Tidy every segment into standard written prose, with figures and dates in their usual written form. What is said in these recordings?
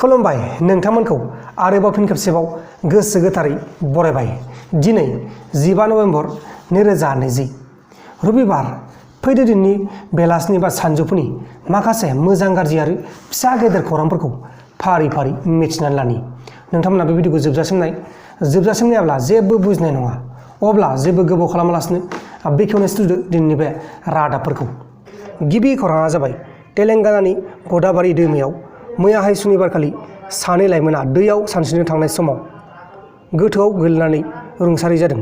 खुलुमबाय नोंथांमोनखौ आरोबाव फिन खेबसेबाव गोसो गोथारै बरायबाय। दिनै 15 नभेम्बर 2020 रबिबार। फैदो दिननि बेलासिनि बा सानजौफुनि माखासे मोजां गाज्रि आरो फिसा गेदेर खौरांफोरखौ फारि फारि मिथिनानै लानि। नोंथांमोना बे भिडिअखौ जोबजासिम नायाब्ला जेबो बुजिनाय नङा। अब्ला जेबो गोबाव खालामालासिनो बेखेवनो सुजुदो दिनैनि बे रादाबफोरखौ। गिबि खौराङा जाबाय तेलेंगानानि गदाबारि दैमायाव मैयाहाय सुनिबारखालि सानै लाइमोना दैयाव सानस्रिनो थांनाय समाव गोथौआव गोलैनानै रुंसारि जादों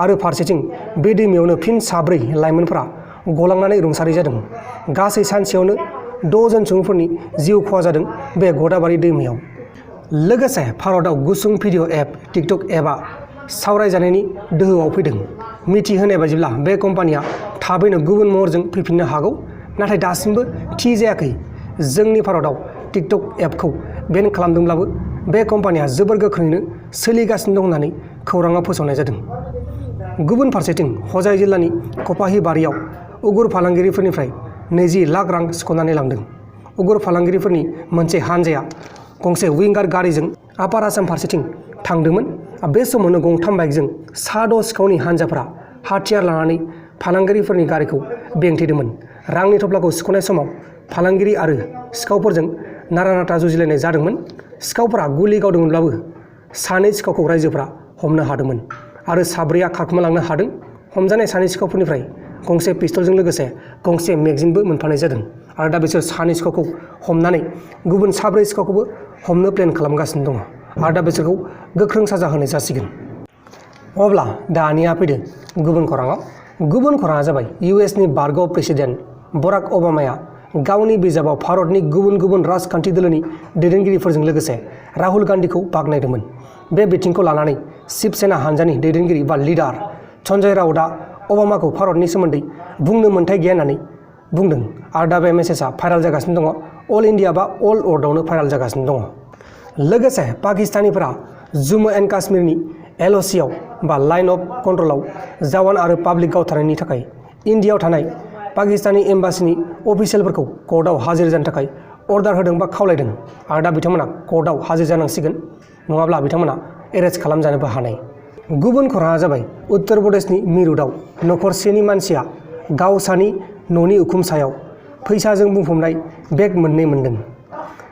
आरो फारसेथिं बे दैमायावनो फिन 4 लाइमोनफोरा गलांनानै रुंसारि जादों। गासै सानसेयावनो 6 जन सुबुंफोरनि जिउ खहा जादों बे गदाबारि दैमायाव। लोगोसे भारतआव गुसुं भिडिअ एप टिकटक एपआ सावरायजानायनि दोहौआव फैदों। मिथिहोनाय बायदिब्ला बे कम्पानिया थाबैनो गुबुन महरजों फैफिननो हागौ, नाथाय दासिमबो थि जायाखै। जोंनि भारतआव टिकटक एपखौ बेन खालामदोंब्लाबो बे कम्पानिया जोबोर गोख्रैनो सोलिगासिनो दं होननानै खौराङाव फोसावनाय जादों। गुबुन फारसेथिं हजाइ जिल्लानि कपाहि बारियाव उगुर फालांगिरिफोरनिफ्राय 20 लाख रां सिख'नानै लांदों। उगुर फालांगिरिफोरनि मोनसे हानजाया गंसे विंगार गारिजों आपार आसाम फारसेथिं थांदोंमोन। बे समावनो गंथाम बाइकजों सा 6 सिखावनि हानजाफोरा हाथियार लानानै फालांगिरिफोरनि गारिखौ बेंथेदोंमोन। रांनि थफ्लाखौ सिख'नाय समाव फालांगिरि आरो सिखावफोरजों नारा-नाथा जुजिलायनाय जादोंमोन। सिखावफोरा गुलि गावदोंमोनब्लाबो 2 सिखावखौ राइजोफोरा हमनो हादोंमोन आरो 4 खारखोमालांनो हादों। हमजानाय 2 सिखावफोरनिफ्राय गंसे पिस्तलजों लोगोसे गंसे मेगजिनबो मोनफानाय जादों आरो दा बिसोर 2 सिखावखौ हमनानै गुबुन 4 सिखावखौबो हमनो प्लेन खालामगासिनो दङ आरो दा बिसोरखौ गोख्रों साजा होनाय जासिगोन। अब्ला दानिया फैदो गुबुन खौराङाव। गुबुन खौराङा जाबाय इउएसनि बारग' प्रेसिडेन्ट बराक ओबामाया गावनि बिजाबाव भारतनि गुबुन गुबुन राजखान्थि दोलोनि दैदेनगिरिफोरजों लोगोसे राहुल गान्धीखौ बाख्नायदोंमोन। बे बिथिंखौ लानानै शिब सेना हानजानि दैदेनगिरि बा लिडार सन्जय राउतआ ओबामाखौ भारतनि सोमोन्दै बुंनो मोन्थाइ गैया होननानै बुंदों आरो दा बे मेसेजआ भाइराल जागासिनो दङ। अल इन्डिया बा अल वर्ल्डआवनो भाइराल जागासिनो दङ। लोगोसे पाकिस्तानिफोरा जम्मु एन्ड काश्मीरनि LOCआव बा लाइन अफ कन्ट्रलाव जवान आरो पाब्लिक गावथारनायनि थाखाय इन्डियायाव थानाय पाकिस्तानी एम्बासिनि अफिसियेलफोरखौ कर्टआव हाजिर जानो थाखाय अर्डार होदों बा खावलायदों आरो दा बिथांमोना कर्टआव हाजिर जानांसिगोन, नङाब्ला बिथांमोना एरेस्ट खालामजानोबो हानाय। गुबुन खौराङा जाबाय उत्तर प्रदेशनि मिरुतआव नखरसेनि मानसिया गावसानि न'नि उखुम सायाव फैसाजों बुंफबनाय बेग 2 मोनदों।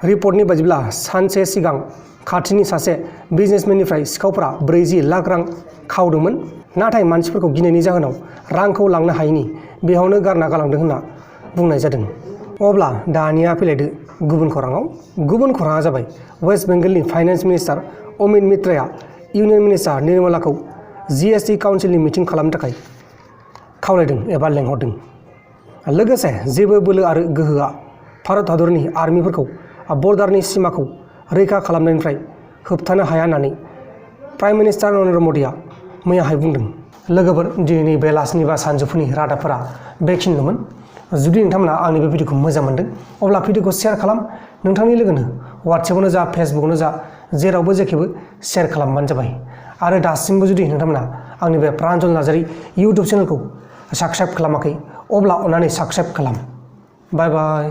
रिपर्टनि बायदिब्ला सानसे सिगां खाथिनि सासे बिजनेसमेननिफ्राय सिखावफोरा 40 लाख रां खावदोंमोन, नाथाय मानसिफोरखौ गिनायनि जाहोनाव रांखौ लांनो हायैनि बेयावनो गारना गालांदों होनना बुंनाय जादों। अब्ला दानिया फैलायदो गुबुन खौराङाव। गुबुन खौराङा जाबाय वेस्ट बेंगलनि फाइनेन्स मिनिस्टार अमित मित्राया इउनियन मिनिस्टार निर्मलाखौ GST काउन्सिलनि मिटिं खालामनो थाखाय खावलायदों एबा लेंहरदों। लोगोसे जेबो बोलो आरो गोहोआ भारत हादरनि आर्मिफोरखौ बर्डारनि सिमाखौ रैखा खालामनायनिफ्राय होबथानो हाया होननानै प्राइम मिनिस्टार नरेन्द्र मदिआ मैयाहाय बुंदों। लोगोफोर, दिनैनि बेलासिनि बा सानजौफुनि रादाबफोरा बेखिनिल'मोन। जुदि नोंथांमोना आंनि बे भिडिअखौ मोजां मोनदों अब्ला भिडिअखौ शेयार खालाम। नोंथांनि लोगोनो वाट्सएपआवनो जा फेसबुकआवनो जा जेरावबो जेखेबो शेयार खालामबानो जाबाय। आरो दासिमबो जुदि नोंथांमोना आंनि बे प्रान्जल नार्जारि इउटुब चेनेलखौ साबस्क्राइब खालामाखै अब्ला अन्नानै साबस्क्राइब खालाम। बाय बाय।